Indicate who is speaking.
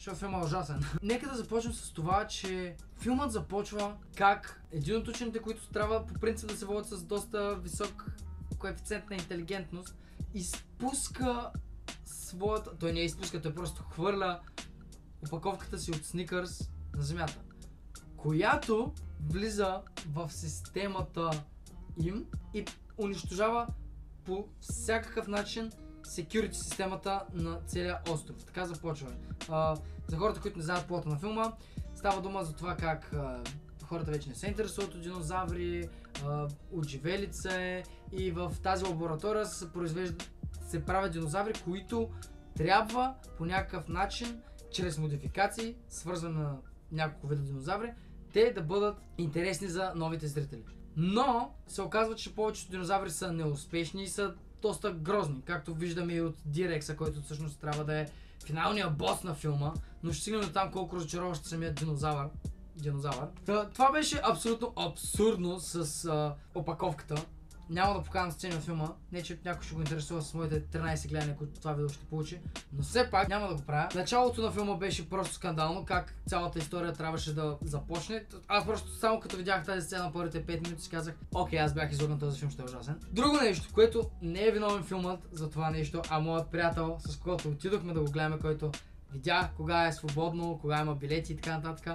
Speaker 1: защото филмът е ужасен. Нека да започнем с това, че филмът започва как един от учените, които трябва по принцип да се водят с доста висок коефициент на интелигентност, изпуска своята... Той не я изпуска, той просто хвърля опаковката си от Сникърс на земята, която влиза в системата им и унищожава по всякакъв начин security системата на целия остров. Така започваме. За хората, които не знаят плота на филма, става дума за това как хората вече не се интересуват от динозаври, от живелица и в тази лаборатория се правят динозаври, които трябва по някакъв начин, чрез модификации, свързвани на няколко вида динозаври, те да бъдат интересни за новите зрители. Но се оказва, че повечето динозаври са неуспешни и са доста грозни, както виждаме и от Дирекса, който всъщност трябва да е финалният бос на филма, но ще стигнем до там колко разочароващ самият динозавър. Това беше абсолютно абсурдно с опаковката. Няма да покажам сцени от филма, не че някой ще го интересува с моите 13 гледания, които това видео ще получи, но все пак няма да го правя. Началото на филма беше просто скандално, как цялата история трябваше да започне. Аз просто само като видях тази сцена първите 5 минути си казах, окей, аз бях излъган, този филм ще е ужасен. Друго нещо, което не е виновен филмът за това нещо, а моят приятел, с когото отидохме да го гледаме, който видя кога е свободно, кога има билети и така нататък.